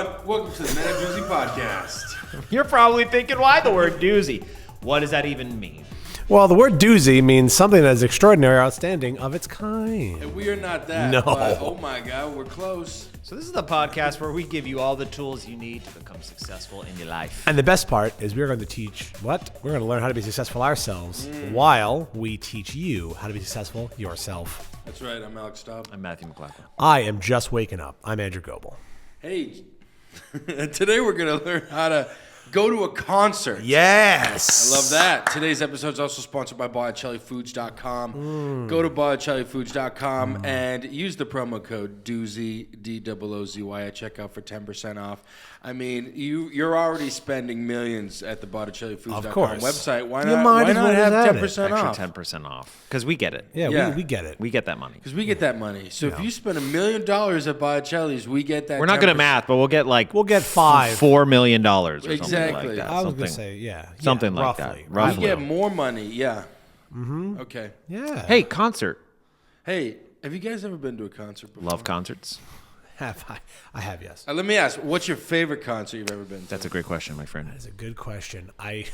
everyone. Welcome to the Men of Doozy podcast. You're probably thinking, why the word doozy? What does that even mean? Well, the word doozy means something that is extraordinary, outstanding, of its kind. And we are not that. No. But, oh my God, we're close. So this is the podcast where we give you all the tools you need to become successful in your life. And the best part is we're going to teach what? We're going to learn how to be successful ourselves while we teach you how to be successful yourself. That's right. I'm Alex Staub. I'm Matthew McLachlan. I am just waking up. I'm Andrew Goebel. Hey, today we're going to learn how to go to a concert. Yes. I love that. Today's episode is also sponsored by BotticelliFoods.com. Go to BotticelliFoods.com and use the promo code DOOZY, D-O-O-Z-Y, at checkout for 10% off. I mean, you're already spending millions at the BotticelliFoods.com website. Why not have 10% off? Extra 10% off. Because we get it. Yeah. We get it. We get that money. Because we get that money. So if you spend $1 million at Botticelli's, we get that. We're not good at math, but we'll get five. $4 million or something Exactly. like that. I was going to say, yeah. Something like roughly. that. Roughly. We get more money, yeah. Mm-hmm. Okay. Yeah. Hey, concert. Hey, have you guys ever been to a concert before? Love concerts. I have, yes. Let me ask, what's your favorite concert you've ever been to? That's a great question, my friend. That's a good question. I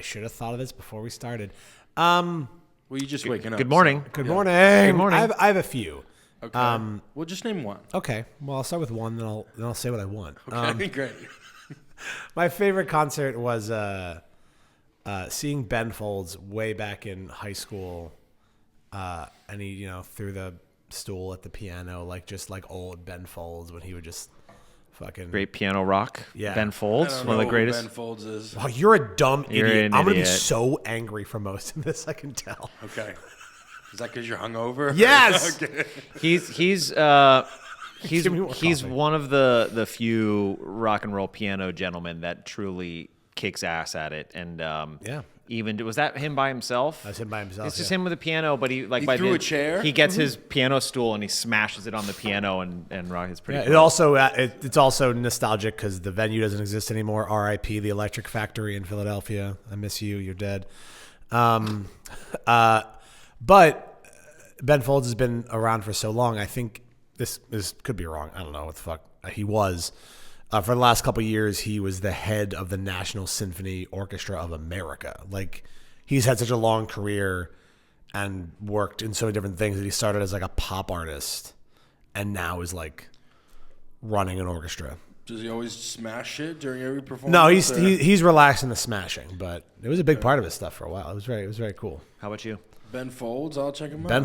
should have thought of this before we started. Well, you just waking up. Good morning. Good morning. Good morning. I have a few. Okay. Well, just name one. Okay. Well, I'll start with one, then I'll say what I want. Okay, great. My favorite concert was seeing Ben Folds way back in high school, and he threw the stool at the piano like old Ben Folds when he would just fucking Great piano rock. Yeah. Ben Folds, I don't one of know the greatest. who Ben Folds is. Oh, you're a dumb You're idiot. an I'm gonna be idiot. so angry for most of this. I can tell. Okay. Is that because you're hungover? Yes. Okay. He's Give me more coffee. one of the few rock and roll piano gentlemen that truly kicks ass at it. And even was that him by himself? That's him by himself. It's just him with a piano, but he by threw the- a chair? He gets his piano stool and he smashes it on the piano and rock. It's pretty. Yeah, cool. it also it's also nostalgic because the venue doesn't exist anymore. R.I.P. the Electric Factory in Philadelphia. I miss you. You're dead. But Ben Folds has been around for so long. I think this could be wrong. I don't know what the fuck he was. For the last couple of years, he was the head of the National Symphony Orchestra of America. Like, he's had such a long career and worked in so many different things that he started as like a pop artist and now is like running an orchestra. Does he always smash shit during every performance? No, he's relaxed in the smashing, but it was a big part of his stuff for a while. It was very cool. How about you? Ben Folds, I'll check him out. Ben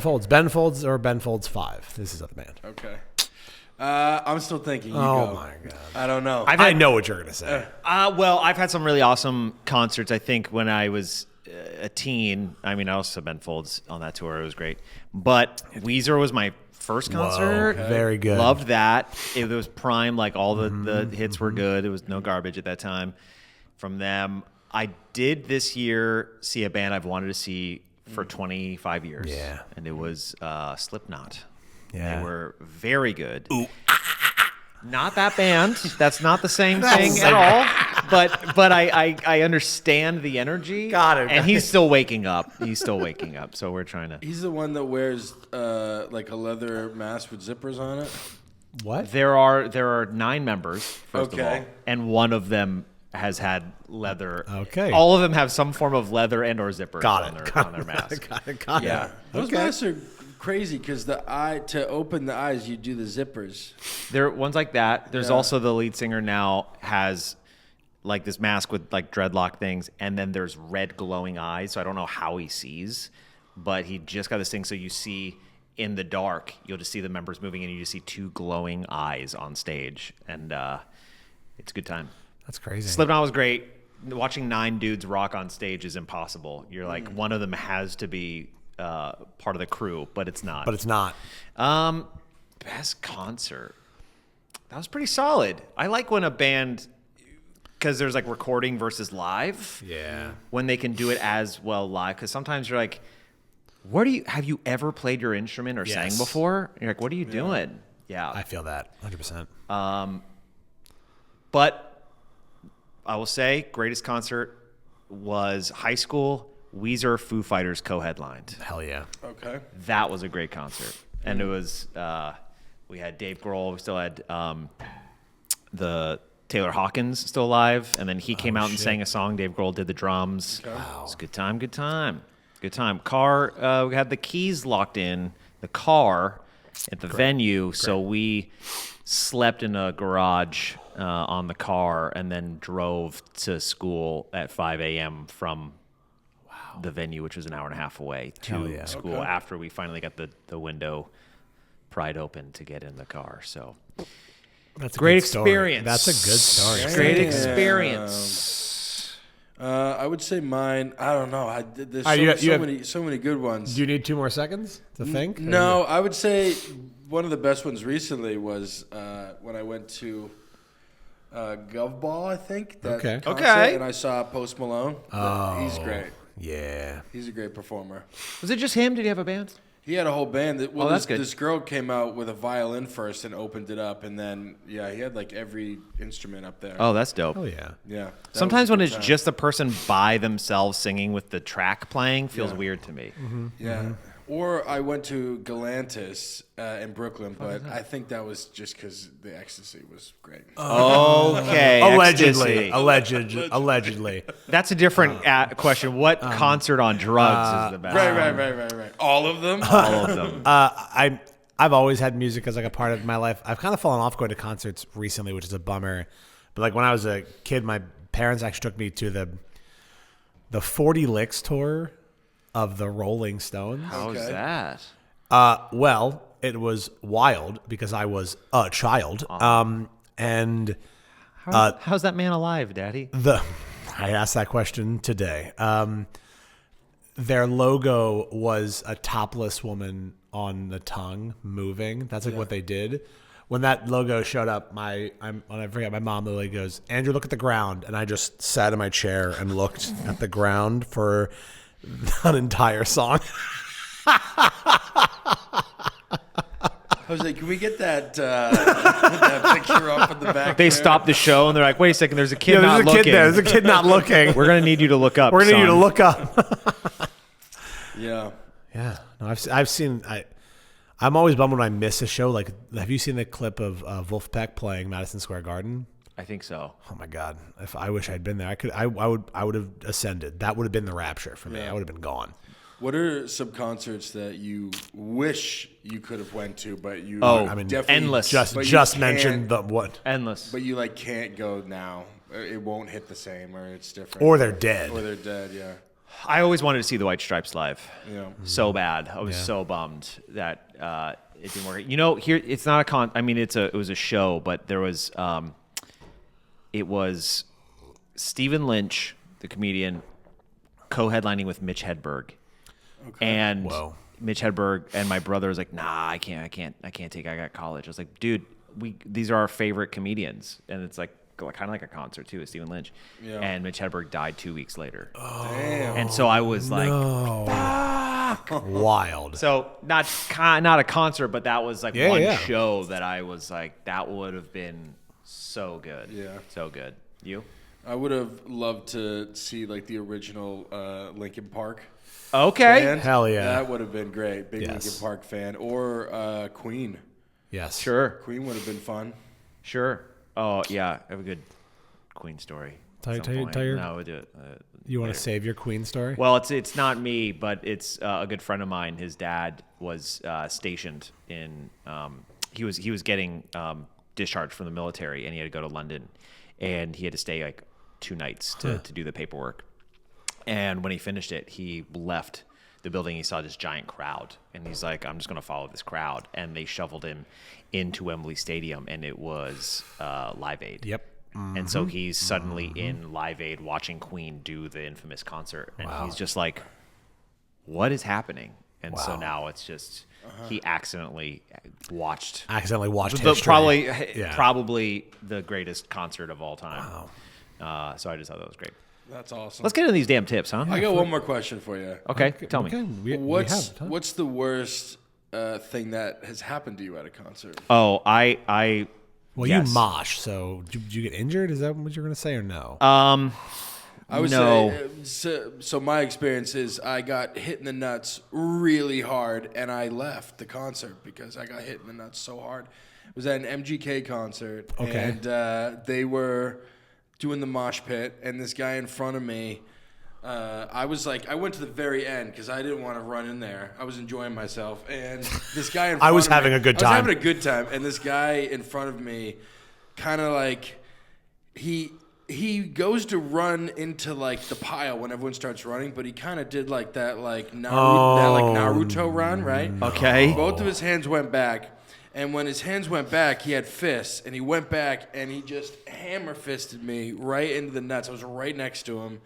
Folds or Ben Folds 5. This is the band. Okay. I'm still thinking. You Oh go. my god! I don't know. I know what you're gonna say. Well, I've had some really awesome concerts. I think when I was a teen. I mean, I also saw Ben Folds on that tour. It was great. But Weezer was my first concert. Whoa, very good. Loved that. It was prime. Like all the hits were good. There was no garbage at that time from them. I did this year see a band I've wanted to see for 25 years. Yeah. And it was Slipknot. Yeah. They were very good. Ooh. Not that band. That's not the same thing at all. But I understand the energy. Got it. And he's still waking up. So we're trying to. He's the one that wears like a leather mask with zippers on it. What? There are 9 members, first of Okay. all, and one of them has had leather. Okay. All of them have some form of leather and or zippers Got on it. their mask. Got Yeah. it. Those Okay. masks are crazy because to open the eyes, you do the zippers. There are ones like that. There's also the lead singer now has like this mask with like dreadlock things, and then there's red glowing eyes. So I don't know how he sees, but he just got this thing. So you see in the dark, you'll just see the members moving, and you just see 2 glowing eyes on stage, and it's a good time. That's crazy. Slipknot was great. Watching 9 dudes rock on stage is impossible. You're like, one of them has to be part of the crew, but it's not. Best concert. That was pretty solid. I like when a band, because there's like recording versus live. Yeah. When they can do it as well live, because sometimes you're like, have you ever played your instrument or sang before? And you're like, what are you doing? Yeah. I feel that 100%. But I will say, greatest concert was high school. Weezer, Foo Fighters co-headlined. Hell yeah. Okay. That was a great concert, and it was. We had Dave Grohl. We still had Taylor Hawkins still alive, and then he came out and sang a song. Dave Grohl did the drums. Okay. Wow. It was a good time, good time, good time. Car, we had the keys locked in the car at the venue, so we slept in a garage on the car and then drove to school at 5 a.m. from the venue, which was an hour and a half away, to school after we finally got the window pried open to get in the car. So That's a great good story. experience. That's a good story. Great experience. I would say mine. I don't know. There's so many good ones. Do you need 2 more seconds to think? No, I would say one of the best ones recently was when I went to Goebel, I think. That Okay. concert, Okay. And I saw Post Malone. He's great. Yeah. He's a great performer. Was it just him? Did he have a band? He had a whole band. That's good. This girl came out with a violin first and opened it up, and then he had like every instrument up there. Oh, that's dope. Oh yeah. Yeah. that Sometimes was a when good it's time. just the person by themselves singing with the track playing feels weird to me. Yeah. Or I went to Galantis in Brooklyn, but I think that was just because the ecstasy was great. Okay. ecstasy. Allegedly. That's a different question. What concert on drugs is the best? Right. All of them? All of them. I've always had music as like a part of my life. I've kind of fallen off going to concerts recently, which is a bummer. But like when I was a kid, my parents actually took me to the 40 Licks tour of the Rolling Stones. How's that? Well, it was wild because I was a child. And How's that man alive, Daddy? I asked that question today. Their logo was a topless woman on the tongue moving. That's like what they did. When that logo showed up, my mom literally goes, "Andrew, look at the ground." And I just sat in my chair and looked at the ground for an entire song. I was like, can we get that picture up in the back? They there? stopped the show and they're like, "Wait a second, there's a kid not there's a looking. kid there. There's a kid not looking. We're gonna need you to look up. We're gonna need you son." to look up. Yeah. Yeah, no, I've seen. I'm always bummed when I miss a show. Like, have you seen the clip of Wolfpack playing Madison Square Garden? I think so. Oh my God! If I wish I'd been there, I would have ascended. That would have been the rapture for me. I would have been gone. What are some concerts that you wish you could have went to, but you definitely endless. but you Just can't- mentioned the what? Endless. but you like can't go now. It won't hit the same, or it's different, Or they're dead. Or they're dead. Yeah. I always wanted to see the White Stripes live. Yeah. So bad. I was so bummed that it didn't work. You know, here it's not a I mean, it was a show, but there was it was Stephen Lynch, the comedian, co-headlining with Mitch Hedberg. Okay. And Mitch Hedberg and my brother was like, "Nah, I can't take. I got college." I was like, "Dude, these are our favorite comedians," and it's like kind of like a concert too with Stephen Lynch. Yeah. And Mitch Hedberg died 2 weeks later. Oh, damn. And so I was like, "Fuck!" Wild. So not a concert, but that was like one show that I was like, that would have been so good. Yeah, so good. You? I would have loved to see like the original Linkin Park. Okay. Band. Hell yeah. That would have been great. Big Linkin Park fan. Or Queen. Yes. Sure. Queen would have been fun. Sure. Oh, yeah. I have a good Queen story. Tell your, no, we'll do it. You want to save your Queen story? Well, it's not me, but it's a good friend of mine. His dad was stationed in. He was getting discharged from the military, and he had to go to London, and he had to stay like 2 nights to do the paperwork. And when he finished it, he left the building. He saw this giant crowd, and he's like, "I'm just going to follow this crowd." And they shuffled him into Wembley Stadium, and it was Live Aid. Yep. Mm-hmm. And so he's suddenly in Live Aid watching Queen do the infamous concert, and he's just like, "What is happening?" And so now it's just he accidentally watched history. Probably the greatest concert of all time. Wow. So I just thought that was great. That's awesome. Let's get into these damn tips, huh? I got one more question for you. Okay, tell me. What's the worst thing that has happened to you at a concert? Oh, Well, yes. you mosh, so did you get injured? Is that what you're going to say or no? I would say, so my experience is I got hit in the nuts really hard, and I left the concert because I got hit in the nuts so hard. It was at an MGK concert. Okay. And they were doing the mosh pit, and this guy in front of me, I went to the very end because I didn't want to run in there. I was enjoying myself, and this guy in front I was of having me, a good time. I was having a good time, and this guy in front of me, kind of like he goes to run into like the pile when everyone starts running, but he kind of did like that Naruto run, right? Okay. Both of his hands went back. And when his hands went back, he had fists, and he went back, and he just hammer-fisted me right into the nuts. I was right next to him,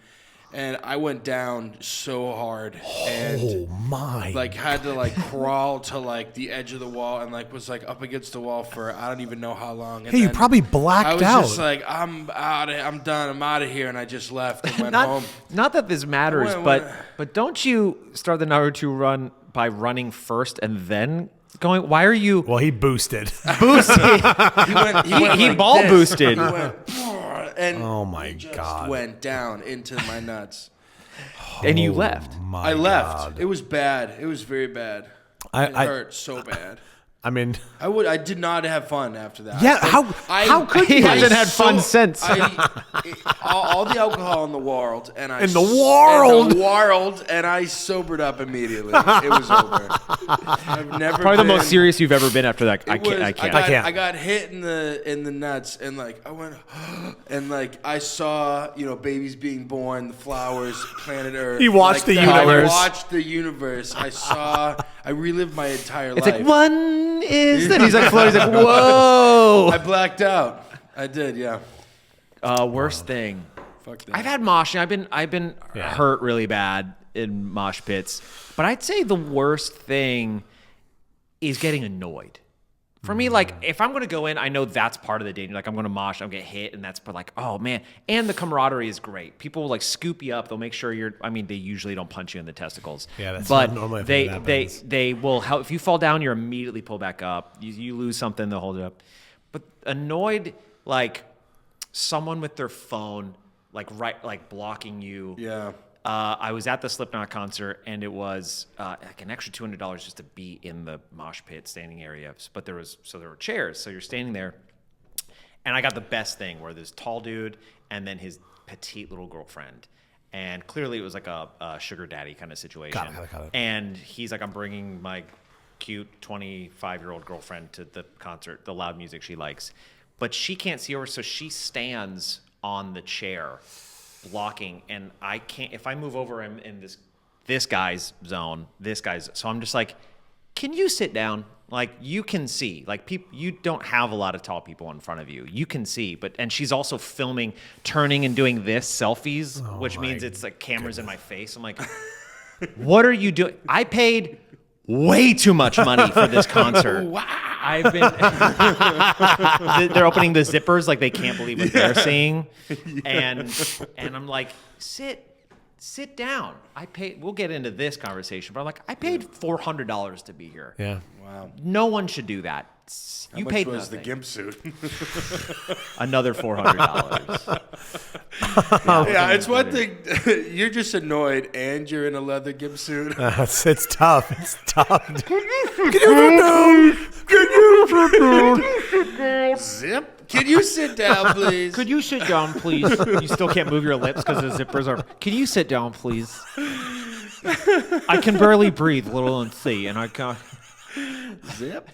and I went down so hard. And, Oh, my. like, had to, like, crawl to, like, the edge of the wall and, like, was, like, up against the wall for I don't even know how long. And Hey, you then probably blacked I was out. just like, I'm done, I'm out of here, and I just left and went home. Not that this matters, but don't you start the Naruto run by running first and then going? Why are you Well, he boosted. boosting? He like ball this. boosted. He went, and Oh, my he just God. went down into my nuts. And you left. My I left. God. It was bad. It was very bad. It hurt so bad. I mean, I did not have fun after that. yeah, how could He you? hasn't had fun since. All the alcohol in the world, and I In the world? and I sobered up immediately. It was over. I've never Probably the been- most serious you've ever been after that. I It was- can't. can't. I got hit in the nuts, and like I went, and like I saw babies being born, the flowers, planet Earth. You watched like the that. universe. I watched the universe. I relived my entire It's life. like one is that he's like floating. He's like, whoa. I blacked out. I did, yeah. Worst thing. Fuck that. I've had moshing. I've been hurt really bad in mosh pits, but I'd say the worst thing is getting annoyed. For me, like if I'm gonna go in, I know that's part of the danger. Like I'm gonna mosh, I'm gonna get hit, and that's but like, oh man. And the camaraderie is great. People will like scoop you up. They'll make sure you're. I mean, they usually don't punch you in the testicles. Yeah, that's but not normally a they thing that they happens. they will help. If you fall down, you're immediately pulled back up. You lose something, they'll hold it up. But annoyed, like someone with their phone, like blocking you. Yeah. I was at the Slipknot concert, and it was like an extra $200 just to be in the mosh pit standing area. But there were chairs, so you're standing there, and I got the best thing where this tall dude and then his petite little girlfriend, and clearly it was like a sugar daddy kind of situation. Got it. And he's like, I'm bringing my cute 25-year-old girlfriend to the concert, the loud music she likes, but she can't see over, so she stands on the chair blocking, and I can't, if I move over in this guy's zone, so I'm just like, can you sit down? Like, you can see, like, people, you don't have a lot of tall people in front of you. You can see, and she's also filming, turning and doing this selfies, which means it's like cameras in my face. I'm like, what are you doing? I paid way too much money for this concert. Wow. I've been. They're opening the zippers like they can't believe what they're seeing, and I'm like, sit down. I paid. We'll get into this conversation, but I'm like, I paid $400 to be here. Yeah. Wow. No one should do that. How You much paid was nothing. the gimp suit? Another $400. Yeah, it's one thing. You're just annoyed, and you're in a leather gimp suit. It's tough. It's tough. Zip. Can you sit down, please? Could you sit down, please? You still can't move your lips because the zippers are. Can you sit down, please? I can barely breathe, little and see, and I can't. Zip.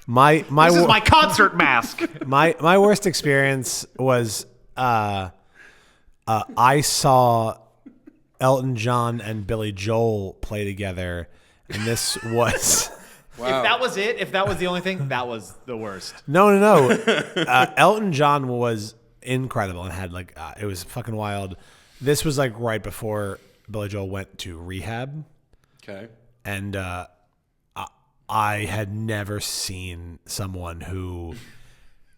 My This is my concert mask. my worst experience was I saw Elton John and Billy Joel play together, and this was Wow. If that was it, if that was the only thing, that was the worst. no. Elton John was incredible and had like it was fucking wild. This was like right before Billy Joel went to rehab, Okay. and I had never seen someone who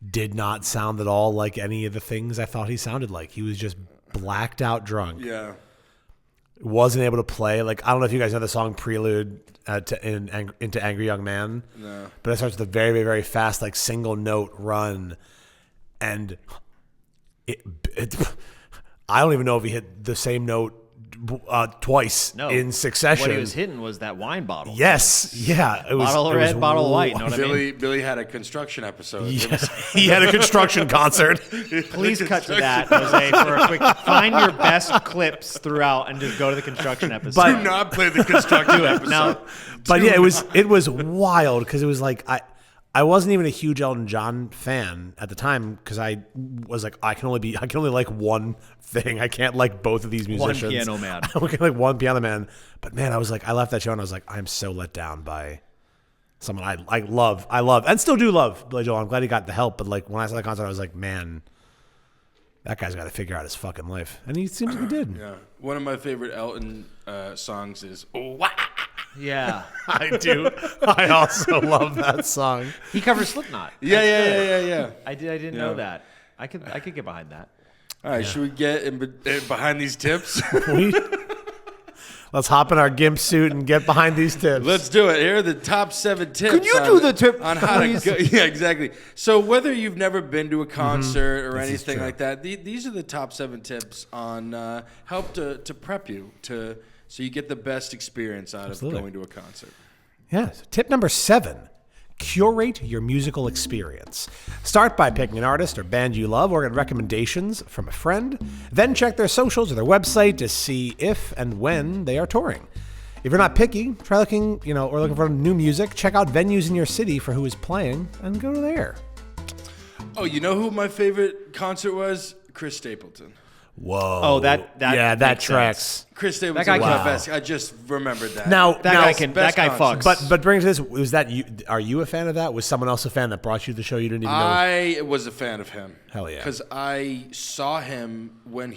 did not sound at all like any of the things I thought he sounded like. He was just blacked out drunk. Yeah. Wasn't able to play. Like, I don't know if you guys know the song Prelude into Angry Young Man. No. But it starts with a very, very, very fast, like, single note run. And it I don't even know if he hit the same note twice No. in succession. What he was hitting was that wine bottle. Yes, yeah. It was Bottle it was red, bottle white. Know what I mean? Billy had a construction episode. Yeah. He had a construction concert. Please cut to that, Jose, for a quick. Find your best clips throughout and just go to the construction episode. Do not play the construction episode. Now, But yeah, it was wild because it was like I wasn't even a huge Elton John fan at the time because I was like I can only like one thing. I can't like both of these musicians. One piano man. I can like one piano man. But man, I was like I left that show and I was like I'm so let down by someone I love and still do love Billy Joel. I'm glad he got the help. But like when I saw the concert, I was like, man, that guy's got to figure out his fucking life, and he seems like he did. Yeah, one of my favorite Elton songs is yeah. I do. I also love that song. He covers Slipknot. Yeah. I didn't know that. I could get behind that. All right, should we get behind these tips? Let's hop in our gimp suit and get behind these tips. Let's do it. Here are the top 7 tips. Can you do the tip, on how please? to go? Yeah, exactly. So whether you've never been to a concert or This is anything true. like that, these are the top 7 tips on help to prep you so you get the best experience out Absolutely. of going to a concert. Yeah. So tip number 7. Curate your musical experience. Start by picking an artist or band you love or get recommendations from a friend. Then check their socials or their website to see if and when they are touring. If you're not picky, try looking for new music. Check out venues in your city for who is playing and go to there. Oh, you know who my favorite concert was? Chris Stapleton. Whoa. Oh, that that makes tracks. sense. Chris Stapleton guy was my can- best. I just remembered that. That guy fucks. But bring it to this. Was that you? Are you a fan of that? Was someone else a fan that brought you to the show you didn't even know? I was a fan of him. Hell yeah. Because I saw him when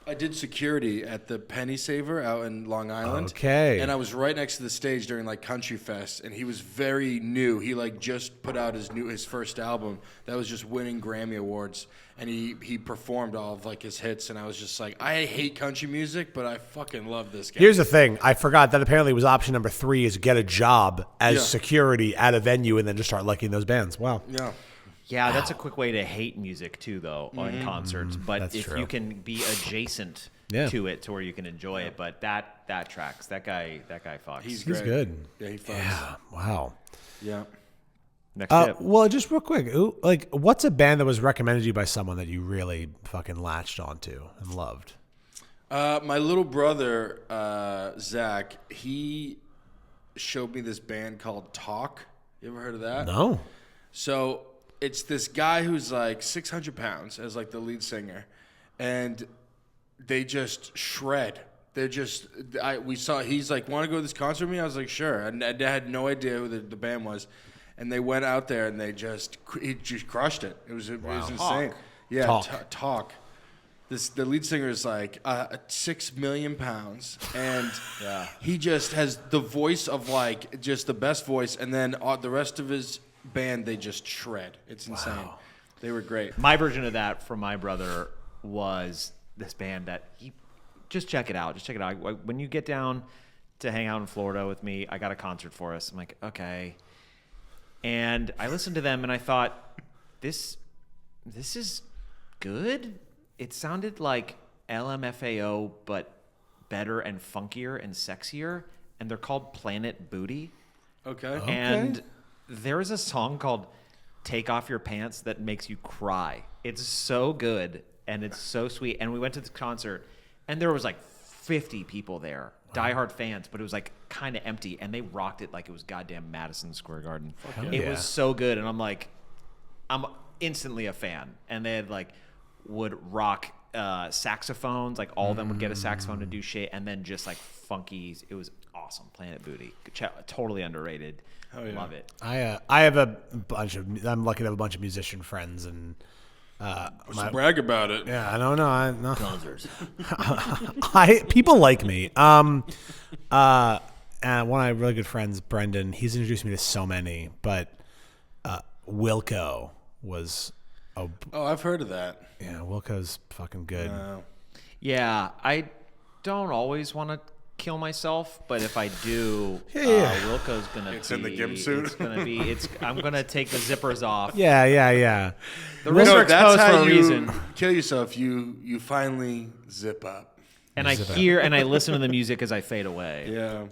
I did security at the Penny Saver out in Long Island. Okay. And I was right next to the stage during like Country Fest, and he was very new. He like just put out his first album that was just winning Grammy Awards, and he performed all of like his hits, and I was just like, I hate country music, but I fucking love this guy. Here's the thing. I forgot that apparently was option number 3 is get a job as Yeah. security at a venue and then just start liking those bands. Wow. Yeah. Yeah, that's a quick way to hate music too, though, in concerts. But That's if true. you can be adjacent Yeah. to it, to where you can enjoy it, but that tracks. That guy fucks. He's He's great. good. Yeah, he fucks. Yeah. Wow. Yeah. Next tip. Well, just real quick, what's a band that was recommended to you by someone that you really fucking latched onto and loved? My little brother, Zach, he showed me this band called Talk. You ever heard of that? No. So it's this guy who's like 600 pounds as like the lead singer, and they just shred. He's like, want to go to this concert with me? I was like, sure. And I had no idea who the band was. And they went out there and he just crushed it. It was insane. Yeah, Talk. The lead singer is like 6 million pounds, and he just has the voice of like just the best voice, and then the rest of his band they just shred. It's insane. Wow. They were great. My version of that from my brother was this band that just check it out. Just check it out. When you get down to hang out in Florida with me, I got a concert for us. I'm like, okay. And I listened to them and I thought, this is good. It sounded like LMFAO, but better and funkier and sexier. And they're called Planet Booty. Okay. And there's a song called Take Off Your Pants that makes you cry. It's so good and it's so sweet. And we went to the concert and there was like 50 people there, diehard fans, but it was like kind of empty, and they rocked it like it was goddamn Madison Square Garden. It was so good, and I'm instantly a fan. And they had like would rock saxophones, like all of them would get a saxophone to do shit, and then just like funky. It was awesome. Planet Booty, totally underrated. Love it. I have a bunch of. I'm lucky to have a bunch of musician friends, and brag about it. yeah, I don't know. No. Concerts. People like me. And one of my really good friends, Brendan, he's introduced me to so many, but Wilco was. Oh, I've heard of that. Yeah, Wilco's fucking good. Yeah, I don't always want to kill myself, but if I do, Wilco's gonna It's be in the gimp suit. It's gonna be. I'm gonna take the zippers off. Yeah. The wrists are That's exposed how for a you reason. kill yourself. You finally zip up. And I hear and I listen to the music as I fade away. Yeah.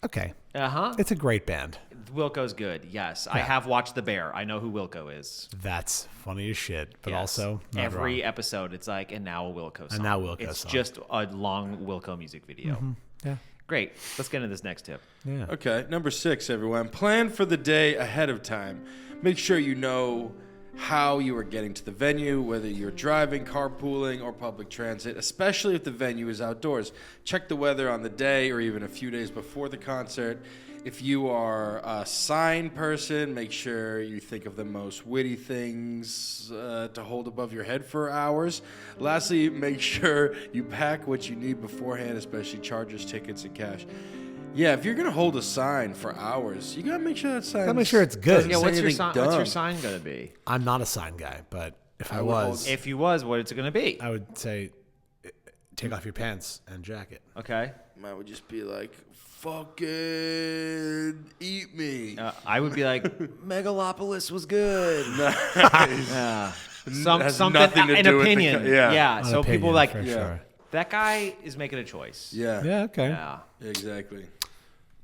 Okay. Uh-huh. It's a great band. Wilco's good, yes. I have watched The Bear. I know who Wilco is. That's funny as shit, but Yes. also not every wrong. episode, it's like, and now a Wilco song. And now Wilco It's song. just a long Wilco music video. Yeah. Great. Let's get into this next tip. Yeah. Okay, number 6, everyone. Plan for the day ahead of time. Make sure you know how you are getting to the venue, whether you're driving, carpooling, or public transit, especially if the venue is outdoors. Check the weather on the day or even a few days before the concert. If you are a sign person, make sure you think of the most witty things to hold above your head for hours. Lastly, make sure you pack what you need beforehand, especially chargers, tickets, and cash. Yeah, if you're gonna hold a sign for hours, you gotta make sure that sign. Gotta make sure it's good. Yeah, what's your anything sign going to be? I'm not a sign guy, but if I would was, If you was, what is it going to be? I would say take off your pants and jacket. Okay. Mine would just be like, "Fucking eat me." I would be like, Megalopolis was good. Yeah. Has Something, nothing to an do with the opinion. yeah. An So opinion, people like, for sure. that guy is making a choice. Yeah. Yeah. Okay. Yeah. Exactly.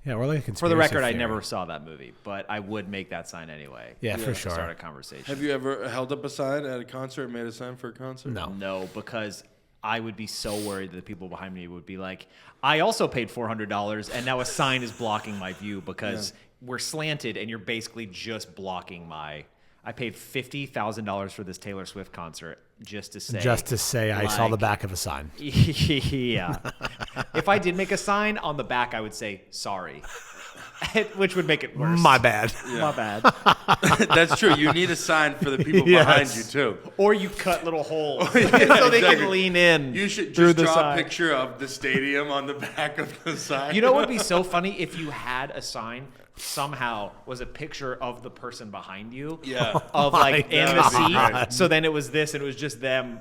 Yeah, we're like a conspiracy For the record, I theory. never saw that movie, but I would make that sign anyway. Yeah, for To sure. start a conversation. Have you ever held up a sign at a concert, made a sign for a concert? No. No, because I would be so worried that the people behind me would be like, I also paid $400 and now a sign is blocking my view because we're slanted and you're basically just blocking my... I paid $50,000 for this Taylor Swift concert just to say... I saw the back of a sign. Yeah. If I did make a sign on the back, I would say, sorry. Which would make it worse. My bad. My bad. That's true. You need a sign for the people Yes. behind you, too. Or you cut little holes so they exactly. can lean in. You should through just the draw sign. a picture of the stadium on the back of the sign. You know what would be so funny if you had a sign somehow was a picture of the person behind you. Yeah. Of like in the God. seat. So then it was this and it was just them.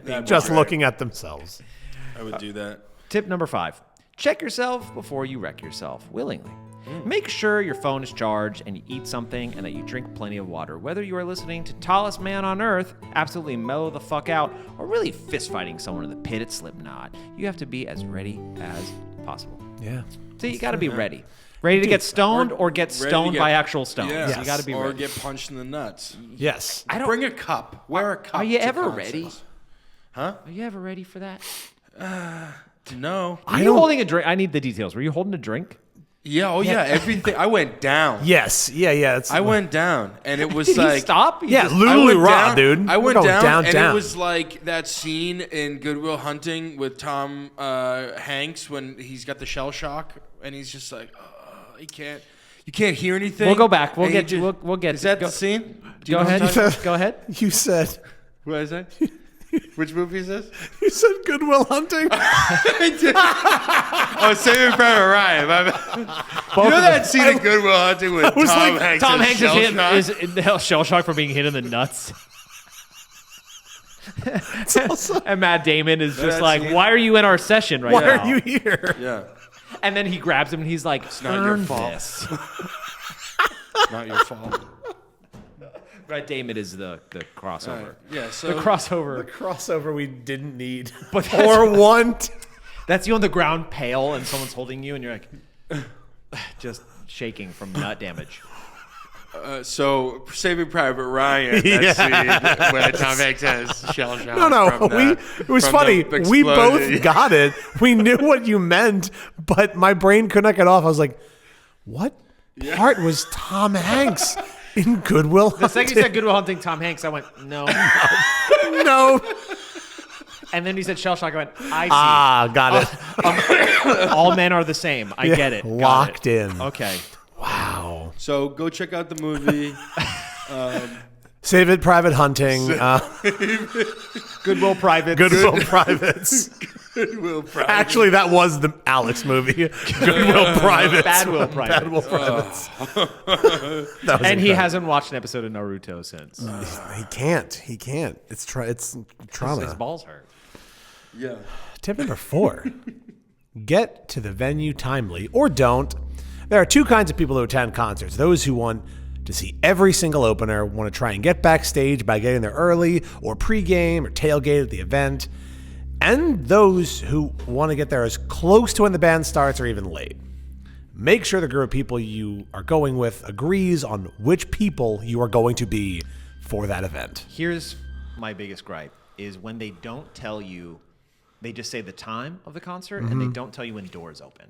being Just Right. looking at themselves. I would do that. Tip number 5. Check yourself before you wreck yourself willingly. Make sure your phone is charged and you eat something and that you drink plenty of water. Whether you are listening to Tallest Man on Earth, absolutely mellow the fuck out, or really fist fighting someone in the pit at Slipknot, you have to be as ready as possible. Yeah. So you got to be ready. Ready to get stoned or get ready to stoned get- by actual stones. Yeah. You got to be or ready. get punched in the nuts. Yes. I don't. Bring a cup. Wear a cup. Are you to ever concerts. ready? Huh? Are you ever ready for that? No. Were you holding a drink? I need the details. Were you holding a drink? Yeah. Oh, yeah. Everything. I went down. Yes. Yeah. Yeah. I went down, and it was Did like he stop? He Yeah. just- I Literally went raw, down, dude. I We're went going down, and down. it was like that scene in Good Will Hunting with Tom Hanks when he's got the shell shock, and he's just like, you can't hear anything. We'll go back. We'll And get he you. just- We'll get. Is that go, the scene? Do Go you know what I'm ahead. talking about? Go ahead. You said. What is that? Which movie is this? You said Goodwill Hunting. Oh, Saving Private Ryan. My bad. You know that scene in Good Will Hunting with was Tom like, Hanks? Tom has Hanks shell shock? is shell shock for being hit in the nuts. It's also, And Matt Damon is just that like, scene? "Why are you in our session right why now?" are you here? Yeah. And then he grabs him and he's like, "It's not your fault." Not your fault. Matt Damon is the crossover. Yeah. So The crossover. The crossover we didn't need But that's- or want. That's you on the ground pale and someone's holding you and you're like just shaking from nut damage. So Saving Private Ryan. That scene where Tom Hanks has shell shock. No. It was funny. We both got it. We knew what you meant, but my brain couldn't get off. I was like, what part was Tom Hanks in Goodwill Hunting? The second you said Good Will Hunting Tom Hanks, I went, no. No. And then he said shell shock, I went, I see. Ah, got it. All men are the same. I get it. Got Locked it. in. Okay. Wow. So go check out the movie. Save it, Private Hunting. Goodwill Private. Goodwill Privates. Goodwill Private. Actually, that was the Alex movie. Goodwill Privates. Bad Will Privates. Bad Will Privates. That was And he incredible. hasn't watched an episode of Naruto since. He can't. He can't. It's trauma. His balls hurt. Yeah. Tip number 4. Get to the venue timely or don't. There are two kinds of people who attend concerts. Those who want to see every single opener, want to try and get backstage by getting there early or pregame or tailgate at the event. and those who want to get there as close to when the band starts or even late. Make sure the group of people you are going with agrees on which people you are going to be for that event. Here's my biggest gripe is when they don't tell you, they just say the time of the concert and they don't tell you when doors open.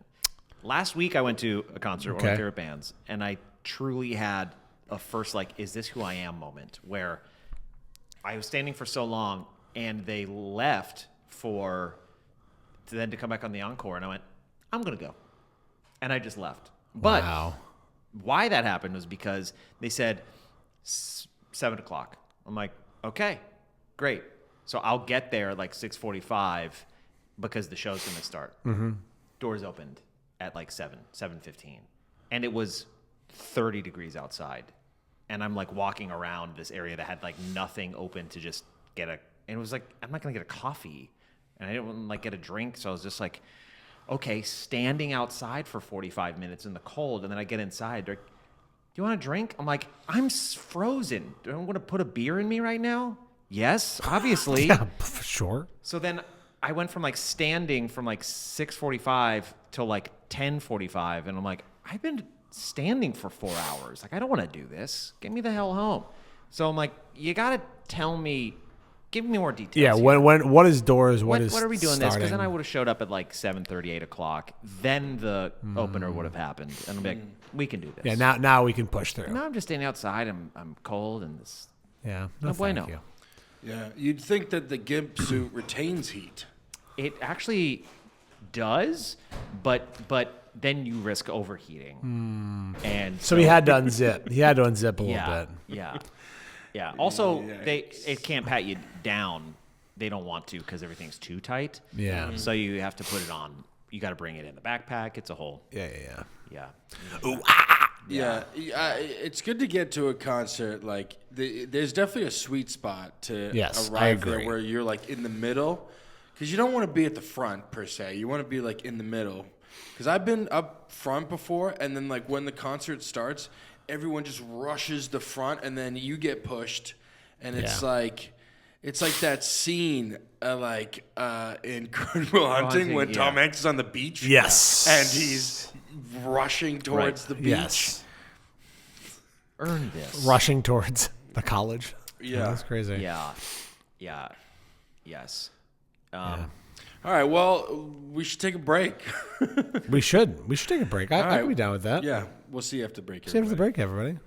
Last week I went to a concert with one of my favorite bands, and I truly had a first, like, is this who I am moment where I was standing for so long and they left to then to come back on the encore, and I went, I'm going to go. And I just left. But why that happened was because they said 7 o'clock. I'm like, okay, great. So I'll get there like 6:45 because the show's going to start. Doors opened at like 7:15. And it was 30 degrees outside. And I'm like walking around this area that had like nothing open to just get and it was like, I'm not going to get a coffee. And I didn't want to like get a drink. So I was just like, okay, standing outside for 45 minutes in the cold. And then I get inside. They're like, do you want a drink? I'm like, I'm frozen. Do I want to put a beer in me right now? Yes, obviously. Yeah, for sure. So then I went from like standing from like 6:45 till like 10:45. And I'm like, I've been standing for 4 hours. Like, I don't want to do this. Get me the hell home. So I'm like, you got to tell me, give me more details. Yeah, what is doors? What are we doing starting? this? Because then I would have showed up at like 7:30, 8 o'clock. Then the opener would have happened. And I'm like, we can do this. Yeah, now we can push through. Now I'm just standing outside. I'm cold and this. Yeah, No bueno. thank you. Yeah, you'd think that the gimp suit retains heat. It actually does, but then you risk overheating. And So he had to unzip. He had to unzip a little bit. Yeah. Also, it can't pat you down. They don't want to because everything's too tight. Yeah. So you have to put it on. You got to bring it in the backpack. It's a whole. Yeah. Yeah. It's good to get to a concert. Like, there's definitely a sweet spot to Yes, I arrive there agree. where you're like in the middle, because you don't want to be at the front per se. You want to be like in the middle. Because I've been up front before, and then like when the concert starts, everyone just rushes the front, and then you get pushed, and it's like that scene in Good Will Hunting when Tom Hanks is on the beach. Yes. And he's rushing towards the beach. Yes. Earn this. Rushing towards the college. Yeah. That's crazy. Yeah. Yes. All right, well, we should take a break. We should take a break. I right. could be down with that. Yeah, we'll see you after the break. See you after the break, everybody.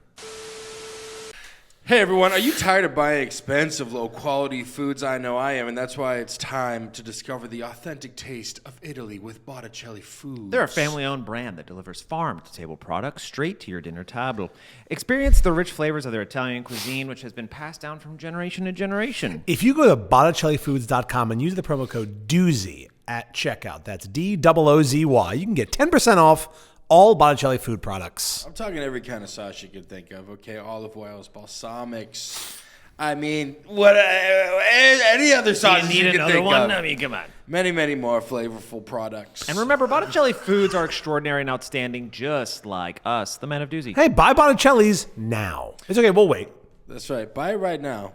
Hey everyone, are you tired of buying expensive, low-quality foods? I know I am, and that's why it's time to discover the authentic taste of Italy with Botticelli Foods. They're a family-owned brand that delivers farm-to-table products straight to your dinner table. Experience the rich flavors of their Italian cuisine, which has been passed down from generation to generation. If you go to BotticelliFoods.com and use the promo code DOOZY at checkout, that's DOOZY, you can get 10% off all Botticelli food products. I'm talking every kind of sauce you can think of, okay? Olive oils, balsamics. I mean, what? Any other sauce you can think of. I mean, come on. Many, many more flavorful products. And remember, Botticelli foods are extraordinary and outstanding, just like us, the Men of Doozy. Hey, buy Botticelli's now. It's okay, we'll wait. That's right. Buy it right now.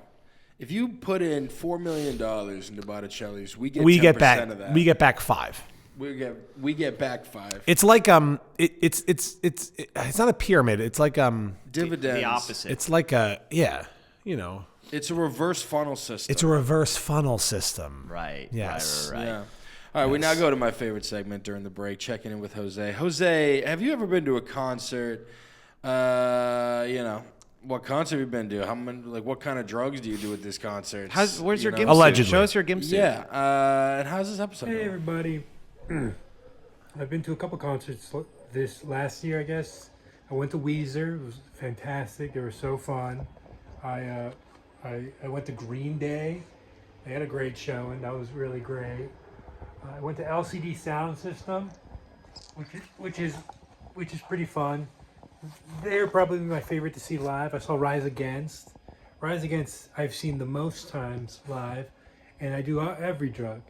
If you put in $4 million into Botticelli's, we get 10% We get back. of that. We get back 5. We get back 5. It's like it's not a pyramid. It's like Dividends. The opposite. It's like It's a reverse funnel system. It's a reverse funnel system. Right. Yes. Right. Yeah. All right, we now go to my favorite segment during the break, checking in with Jose. Jose, have you ever been to a concert? What concert have you been to? How many, what kind of drugs do you do at this concert? Where's your gimp Allegedly. suit? Show us your gimp suit. Yeah. And how's this episode Hey going? everybody. I've been to a couple concerts this last year, I guess. I went to Weezer. It was fantastic. They were so fun. I went to Green Day. They had a great show, and that was really great. I went to LCD Sound System, which is pretty fun. They're probably my favorite to see live. I saw Rise Against. Rise Against I've seen the most times live, and I do every drug.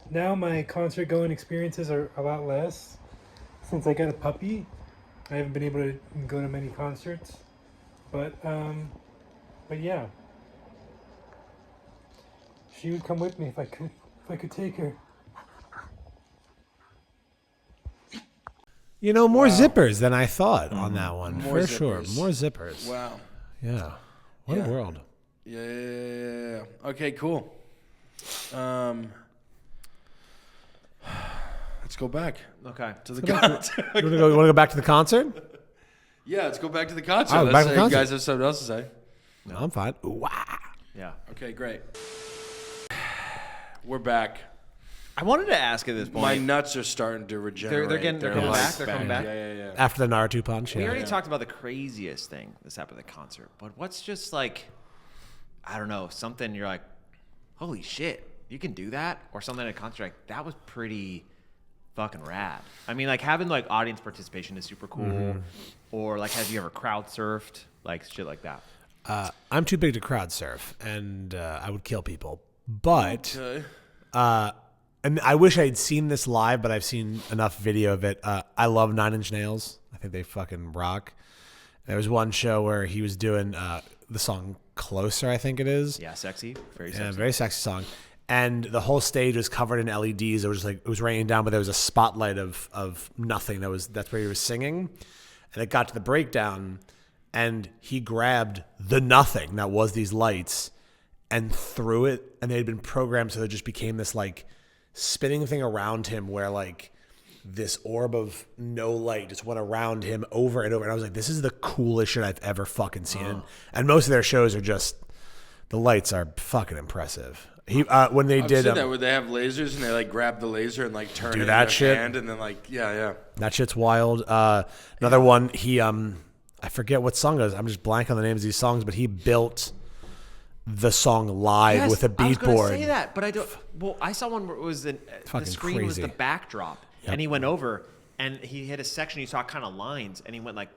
Now my concert going experiences are a lot less. Since I got a puppy, I haven't been able to go to many concerts. But yeah. She would come with me if I could take her. You know, more zippers than I thought on that one. More for sure. zippers. More zippers. Wow. Yeah. What a world. Yeah. Okay, cool. Let's go back Okay. to the concert. You want to go back to the concert? Yeah, let's go back to the concert. Oh, Let's back to say the you concert. guys have something else to say. No, I'm fine. Ooh, wow. Yeah. Okay, great. We're back. I wanted to ask at this point. My nuts are starting to regenerate. They're coming back. They're coming back. Yeah. After the Naruto punch. We Yeah. already talked about the craziest thing that's happened at the concert, but what's just like, I don't know, something you're like, holy shit, you can do that? Or something at a concert like, that was pretty fucking rad. I mean, like having like audience participation is super cool. Or like, have you ever crowd surfed? Like shit like that. I'm too big to crowd surf, and I would kill people. But, Okay. and I wish I had seen this live, but I've seen enough video of it. I love Nine Inch Nails. I think they fucking rock. There was one show where he was doing the song Closer, I think it is. Yeah, sexy. Very Yeah, sexy. very sexy song. And the whole stage was covered in LEDs. It was like it was raining down, but there was a spotlight of nothing. That's where he was singing. And it got to the breakdown, and he grabbed the nothing that was these lights and threw it, and they had been programmed so it just became this like spinning thing around him where like this orb of no light just went around him over and over. And I was like, this is the coolest shit I've ever fucking seen. And most of their shows are just, the lights are fucking impressive. He when they I've did seen that where they have lasers and they like grab the laser and like turn Do it in that their shit? hand and then like yeah. that shit's wild. Another one, he I forget what song it is. I'm just blank on the names of these songs, but he built the song live Yes, with a I was beat gonna board. say that, but I don't. Well, I saw one where it was the fucking screen was crazy. the backdrop, and he went over and he hit a section. You saw kind of lines, and he went like,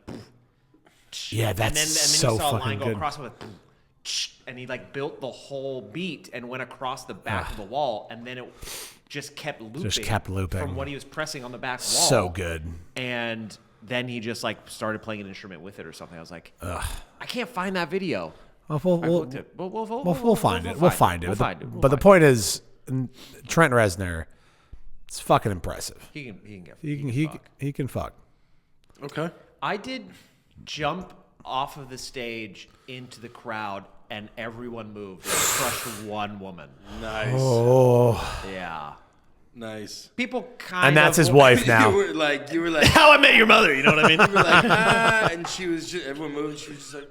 Yeah, that's and then so you saw a line fucking go good. across with, and he like built the whole beat and went across the back of the wall, and then it just kept looping. Just kept looping. from what he was pressing on the back wall. So good. And then he just like started playing an instrument with it or something. I was like, I can't find that video. Well, I looked it. we'll find it. We'll find it. We'll find it. But the point is, Trent Reznor, it's fucking impressive. He can get. He can fuck. Okay. I did jump off of the stage into the crowd, and everyone moved and crushed one woman. Nice. Oh, Yeah. Nice. People kind of. and that's his wife You now. were like How I Met Your Mother. You know what I mean? you were like and she was just everyone moved. She was just like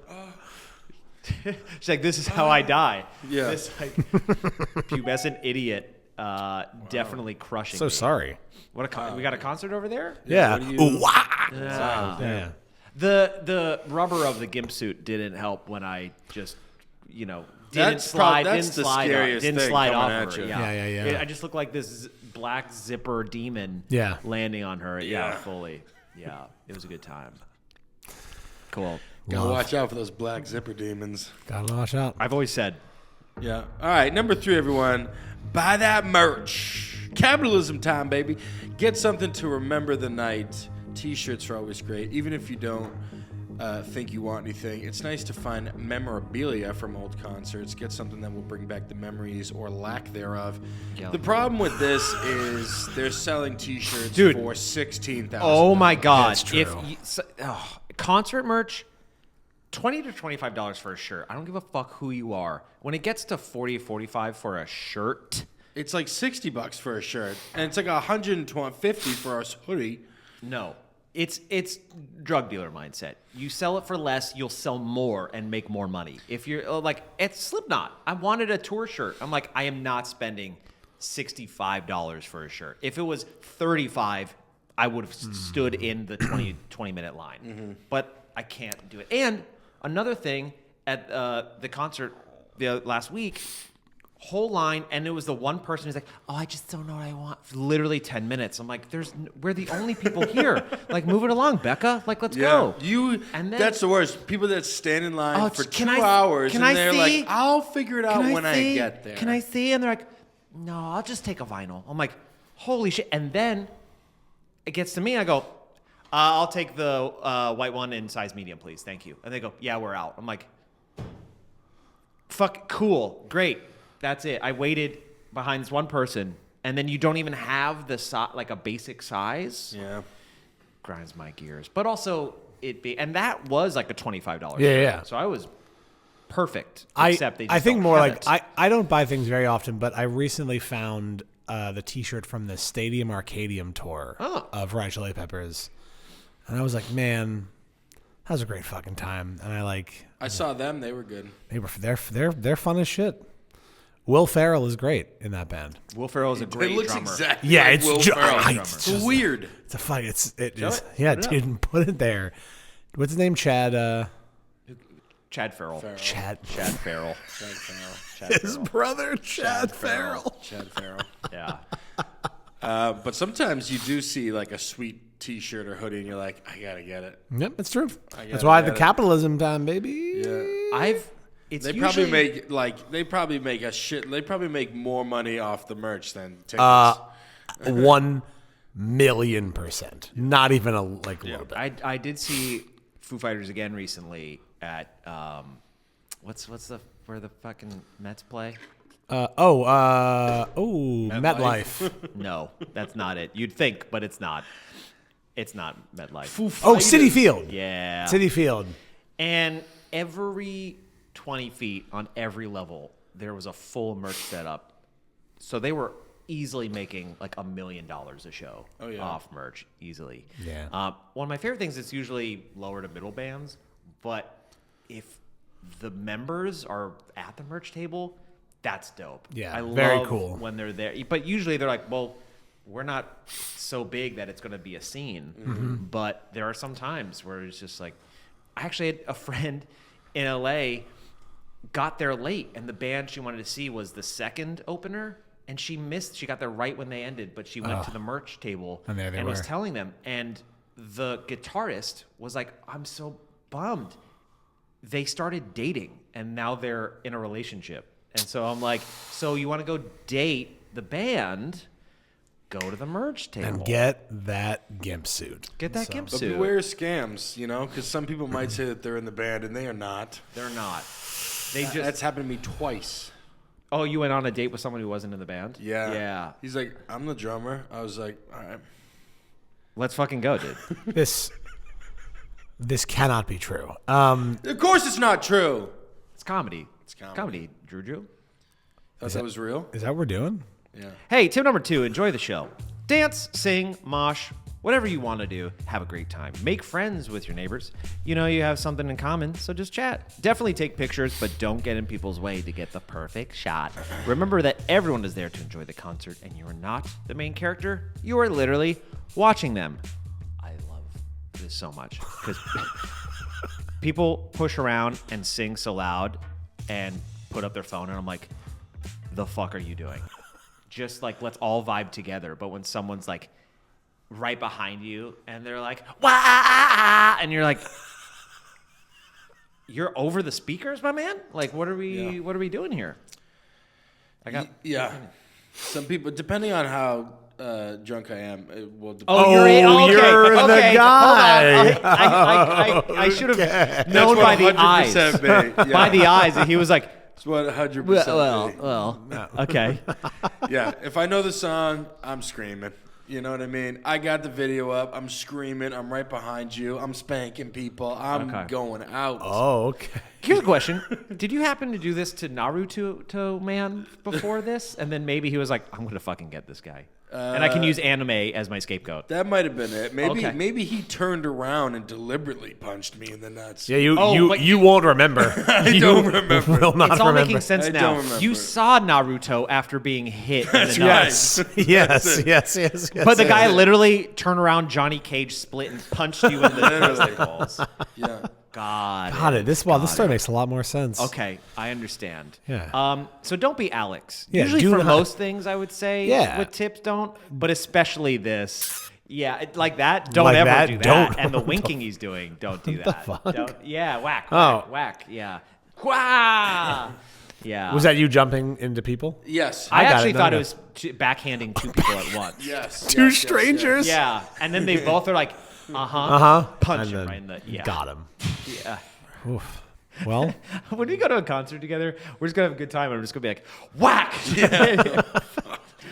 She's like, this is how I die. Yeah. This like pubescent idiot. Definitely crushing. So me. sorry. What a we got a concert over there. Yeah. what do you- Ooh, wah! Yeah. Yeah. The rubber of the gimp suit didn't help when I just didn't That's slide that's the scariest didn't thing slide coming off at her. you. Yeah. I just looked like this black zipper demon. Yeah. landing on her. Yeah, Yeah. fully. Yeah, it was a good time. Cool. Gotta Love. watch out for those black zipper demons. Gotta watch out. I've always said Yeah. All right. Number 3, everyone. Buy that merch. Capitalism time, baby. Get something to remember the night. T-shirts are always great, even if you don't think you want anything. It's nice to find memorabilia from old concerts. Get something that will bring back the memories or lack thereof. Yep. The problem with this is they're selling T-shirts Dude. for $16,000. oh my god, That's true. concert merch, $20 to $25 for a shirt. I don't give a fuck who you are. When it gets to $40 to $45 for a shirt, It's like $60 for a shirt, and it's like $150 for a hoodie. no. It's drug dealer mindset. You sell it for less, you'll sell more and make more money. If you're like, it's Slipknot. I wanted a tour shirt. I'm like, I am not spending $65 for a shirt. If it was $35, I would have stood in the 20-minute line. But I can't do it. And another thing at the concert last week, whole line, and it was the one person who's like, oh, I just don't know what I want. For literally 10 minutes. I'm like, we're the only people here. Like, move it along, Becca. Like, let's go. And that's the worst. People that stand in line Oh, for can 2 I- hours can and I they're see? like, I'll figure it out when I get there. Can I see? And they're like, no, I'll just take a vinyl. I'm like, holy shit. And then it gets to me, and I go, I'll take the white one in size medium, please. Thank you. And they go, yeah, we're out. I'm like, fuck, cool, great. That's it. I waited behind this one person, and then you don't even have the like a basic size. Yeah. Grinds my gears. But also, and that was like a $25. Yeah. So I was perfect. I Except they just think don't more have like it. I don't buy things very often, but I recently found the T-shirt from the Stadium Arcadium tour of Red Hot Chili Peppers, and I was like, man, that was a great fucking time. And I saw them; they were good. They're fun as shit. Will Ferrell is great in that band. Will Ferrell is a great It looks drummer. exactly Yeah, like it's Will ju- Ferrell. I- It's it's just- weird. It's a fuck. It just it. yeah, Put it up. dude, put it there. What's his name? Chad. Chad Farrell. Chad. Farrell. Chad Farrell. Chad His Farrell. brother, Chad Farrell. Chad Farrell. Yeah. But sometimes you do see like a sweet T-shirt or hoodie, and you're like, I gotta get it. Yep, it's true. gotta That's why the get it. capitalism time, baby. Yeah. It's They usually, probably make a shit. They probably make more money off the merch than tickets. 1,000,000%. Not even a little bit. I did see Foo Fighters again recently at where the fucking Mets play? MetLife. No, that's not it. You'd think, but it's not. It's not MetLife. City Field. Yeah. City Field. And every 20 feet on every level, there was a full merch setup. So they were easily making like $1 million a show off merch, easily. Yeah. One of my favorite things is usually lower to middle bands, but if the members are at the merch table, that's dope. Yeah, I very love cool. when they're there. But usually they're like, well, we're not so big that it's going to be a scene. Mm-hmm. But there are some times where it's just like, I actually had a friend in LA got there late, and the band she wanted to see was the second opener, and she missed. She got there right when they ended, but she went to the merch table And there they was were. telling them. And the guitarist was like, I'm so bummed. They started dating, and now they're in a relationship. And so I'm like, so you want to go date the band? Go to the merch table. And get that gimp suit. Get that gimp But suit. beware scams, because some people might say that they're in the band and they are not. They're not. They just. That's happened to me twice. Oh, you went on a date with someone who wasn't in the band? Yeah. Yeah. He's like, I'm the drummer. I was like, all right. Let's fucking go, dude. This cannot be true. Of course it's not true. It's comedy. It's comedy. Drew. Thought that was real? Is that what we're doing? Yeah. Hey, tip number 2, enjoy the show. Dance, sing, mosh, whatever you want to do, have a great time. Make friends with your neighbors. You know you have something in common, so just chat. Definitely take pictures, but don't get in people's way to get the perfect shot. Remember that everyone is there to enjoy the concert, and you are not the main character. You are literally watching them. I love this so much because people push around and sing so loud and put up their phone, and I'm like, the fuck are you doing? Just like, let's all vibe together. But when someone's like right behind you and they're like, wah, and you're like, you're over the speakers, my man? Like, what are we doing here? Yeah. Some people, depending on how drunk I am, it will depend. you're the guy. Hold on. I should have known by the eyes. By the eyes. And he was like, It's 100%. well, okay. Yeah, if I know the song, I'm screaming. You know what I mean? I got the video up. I'm screaming. I'm right behind you. I'm spanking people. I'm going out. Oh, okay. Here's a question. Did you happen to do this to Naruto Man before this? And then maybe he was like, I'm going to fucking get this guy. And I can use anime as my scapegoat. That might have been it. Maybe Okay. maybe he turned around and deliberately punched me in the nuts. Yeah, you but you won't remember. I don't remember. Will not It's all remember. making sense I now. don't remember. You saw Naruto after being hit in the nuts. Yes. yes. But the guy literally turned around, Johnny Cage split and punched you in the testicles. Yeah. Got it. This story makes a lot more sense. Okay, I understand. Yeah. So don't be Alex. Yeah, Usually do for not- most things, I would say. Yeah. With tips, don't. But especially this. Yeah, like that. Don't Like ever that, do that. don't. And the winking he's doing, don't do that. fuck? Don't, yeah, whack. Oh. Whack. Yeah. Wah! Yeah. Was that you jumping into people? Yes. I got actually it. No, thought no. it was backhanding two people at once. Yes. Two yes, yes, strangers. Yeah, and then they both are like, Uh-huh. punch And him then right in the Got him. Yeah. Oof. Well, when we go to a concert together, we're just gonna have a good time. I'm just gonna be like, whack.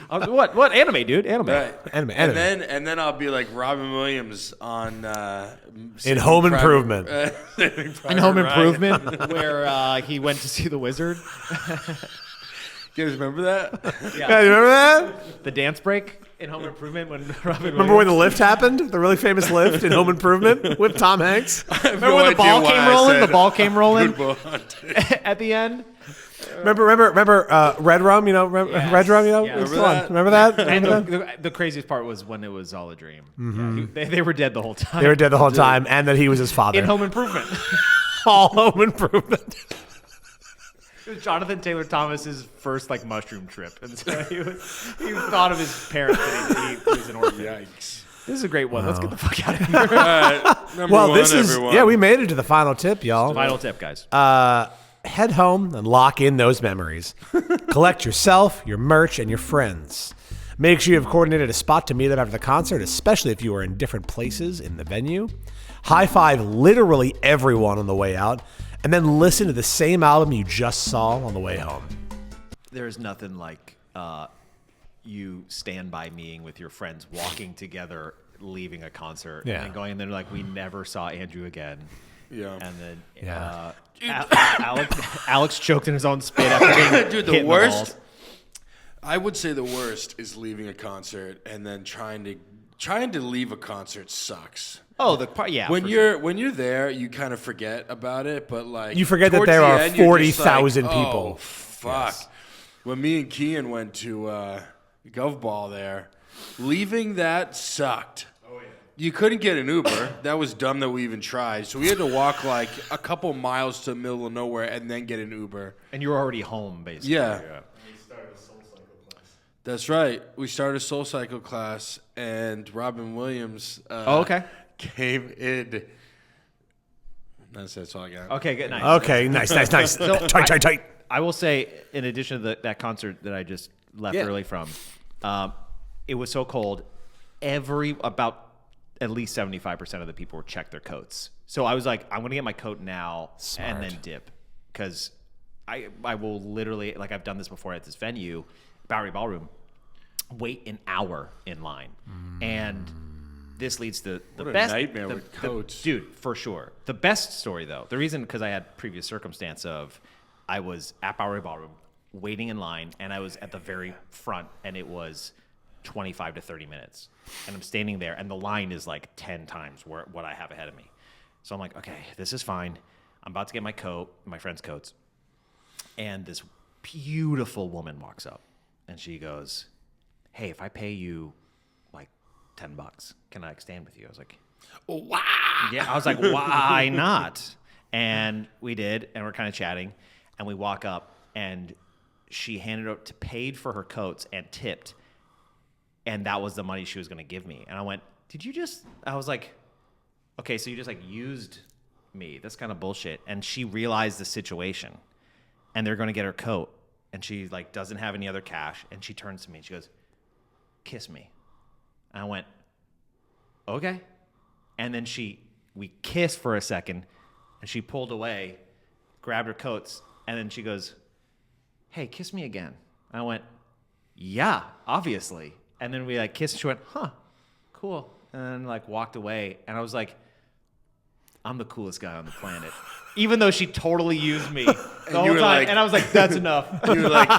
What anime, dude? Anime. Right. Anime. And then I'll be like Robin Williams on In Home Improvement. In Home Improvement, where he went to see the wizard. You guys remember that? Yeah, you remember that? The dance break in Home Improvement when Robin Remember when the lift happened? The really famous lift in Home Improvement with Tom Hanks? Remember when the ball came rolling? The ball came rolling at the end. Remember Red Rum? You know, Yes. Red Rum. You know, Yes. Remember that? And Remember that? the craziest part was when it was all a dream. Yeah, they were dead the whole time. They were dead the whole time, and that he was his father. in Home Improvement. All Home Improvement. It was Jonathan Taylor Thomas's first mushroom trip, and so he thought of his parents that he was an orphan. Yikes. This is a great one. Let's get the fuck out of here. All right. Number Well, one, this is everyone. we made it to the final tip, y'all. Final tip, guys. Head home and lock in those memories. Collect yourself, your merch, and your friends. Make sure you have coordinated a spot to meet up after the concert, especially if you are in different places in the venue. High five literally everyone on the way out, and then listen to the same album you just saw on the way home. There's nothing like you stand by meing with your friends, walking together, leaving a concert, Yeah. and then going, and then we never saw Andrew again. Yeah. And then Yeah. Alex choked in his own spit after being Dude, hit the in worst. balls. I would say the worst is leaving a concert and then trying to leave a concert sucks. Oh, the part, yeah. When for you're there, you kind of forget about it, but You forget that towards there the are end, you're just 40,000 like, people. Oh, fuck. Yes. When me and Cian went to Gov Ball there, leaving that sucked. Oh yeah. You couldn't get an Uber. That was dumb that we even tried. So we had to walk a couple miles to the middle of nowhere and then get an Uber. And you were already home, basically. Yeah. That's right. We started a Soul Cycle class, and Robin Williams Okay. came in. That's all I got. Okay, good. Nice. Okay, nice. Tight. I will say, in addition to that concert that I just left early from, it was so cold. About at least 75% of the people checked their coats. So I was like, I'm going to get my coat now and then dip. Because I will literally, I've done this before at this venue, Bowery Ballroom, wait an hour in line. And this leads to the What a best nightmare with coats. Dude, for sure. The best story, though, the reason, because I had previous circumstance of I was at Bowery Ballroom waiting in line, and I was at the very front, and it was 25 to 30 minutes. And I'm standing there, and the line is 10 times what I have ahead of me. So I'm like, okay, this is fine. I'm about to get my coat, my friend's coats. And this beautiful woman walks up, and she goes, hey, if I pay you $10, can I stand with you? I was like, Wow. yeah. I was like, why not? And we did, and we're kind of chatting, and we walk up, and she handed out paid for her coats and tipped, and that was the money she was going to give me. And I went, I was like, okay, so you just used me. That's kind of bullshit. And she realized the situation, and they're going to get her coat, and she doesn't have any other cash, and she turns to me and she goes, kiss me. And I went, okay. And then we kissed for a second, and she pulled away, grabbed her coats, and then she goes, hey, kiss me again. And I went, yeah, obviously. And then we kissed, and she went, huh, cool. And then walked away, and I was like, I'm the coolest guy on the planet. Even though she totally used me the whole time. And I was like, that's enough. You were like,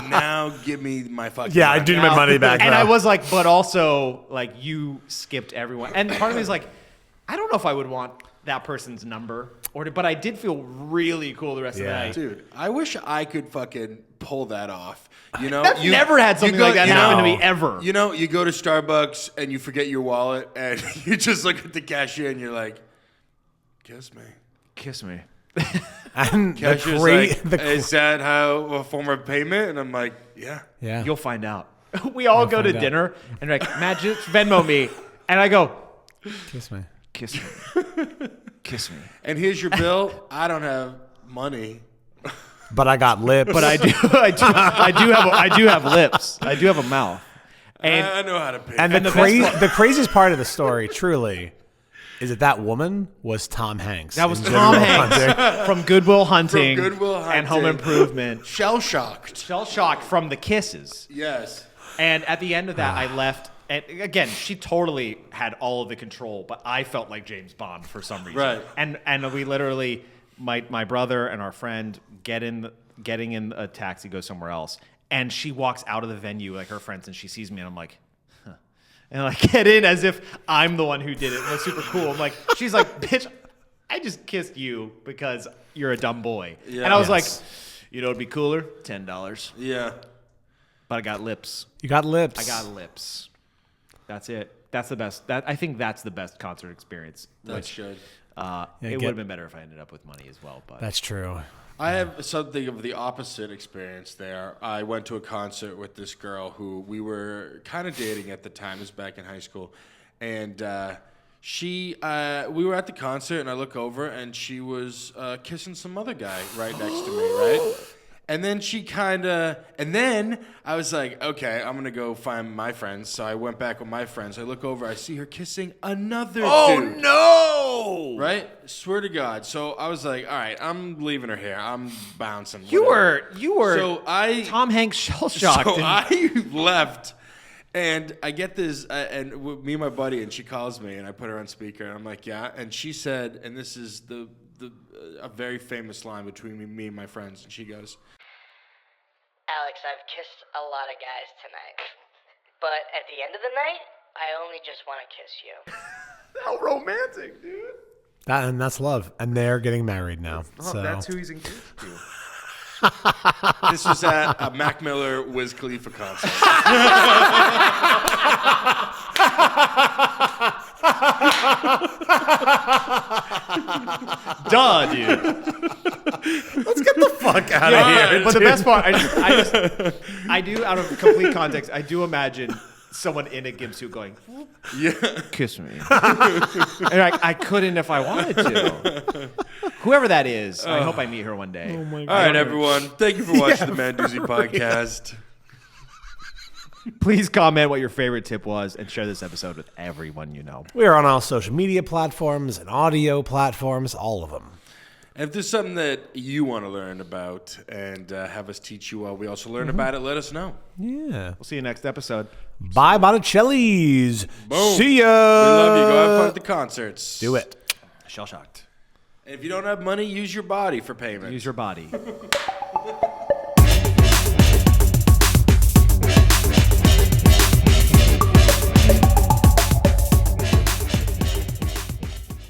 now give me my fucking Yeah, I money. do need my money back. And bro. I was like, but also, you skipped everyone. And part of me is like, I don't know if I would want that person's number. But I did feel really cool the rest of the night. Dude, I wish I could fucking pull that off. You know, I've never had something like that happen to me ever. You know, you go to Starbucks and you forget your wallet, and you just look at the cashier and you're like, kiss me. Kiss me. And Cashier's is that how a form of payment? And I'm like, yeah. You'll find out. We all go to dinner, and they're like, Matt, just Venmo me. And I go, kiss me. kiss me. Kiss me. And here's your bill. I don't have money. But I got lips. But I do have lips. I do have a mouth. And I know how to pay. And the craziest part of the story, truly, is it that woman was Tom Hanks. That was in Tom Good Will Hanks Hunting. from Good Will Hunting, Good Will and Home Hunting. Improvement. Shell-shocked. Shell-shocked from the kisses. Yes. And at the end of that, I left. And again, she totally had all of the control, but I felt like James Bond for some reason. Right. And we literally, my brother and our friend getting in a taxi, go somewhere else, and she walks out of the venue like her friends, and she sees me, and I'm like, huh. And I get in as if I'm the one who did it. It was super cool. I'm like, she's like, bitch, I just kissed you because you're a dumb boy. Yeah. And I was Yes. like, you know what'd be cooler? $10. Yeah. But I got lips. You got lips. I got lips. That's it. That's the best. I think that's the best concert experience. That's good. It would have been better if I ended up with money as well. But That's true. I have something of the opposite experience there. I went to a concert with this girl who we were kind of dating at the time. It was back in high school. And we were at the concert, and I look over, and she was kissing some other guy right next to me, right? And then and then I was like, okay, I'm going to go find my friends. So I went back with my friends. I look over, I see her kissing another dude. no! Right? Swear to God. So I was like, all right, I'm leaving her here. I'm bouncing. You whatever. were So Tom Hanks shell shocked. So I left, and I get this, me and my buddy, and she calls me, and I put her on speaker, and I'm like, yeah. And she said, and this is a very famous line between me and my friends, and she goes, Alex, I've kissed a lot of guys tonight, but at the end of the night, I only just want to kiss you. How romantic, dude. And that's love. And they're getting married now. So That's who he's engaged to. this was at a Mac Miller Wiz Khalifa concert. Duh, dude. let's get the fuck out of here. But the best part, I do, out of complete context, I do imagine someone in a gimp suit going, Yeah. kiss me. And I couldn't if I wanted to. Whoever that is, I hope I meet her one day. Oh my All God. right, everyone. Thank you for watching the Man Doozy podcast. Please comment what your favorite tip was and share this episode with everyone you know. We are on all social media platforms and audio platforms, all of them. And if there's something that you want to learn about and have us teach you while we also learn about it, let us know. Yeah. We'll see you next episode. Bye, Botticelli's. Boom. See ya. We love you. Go have fun at the concerts. Do it. Shell shocked. And if you don't have money, use your body for payment. Use your body.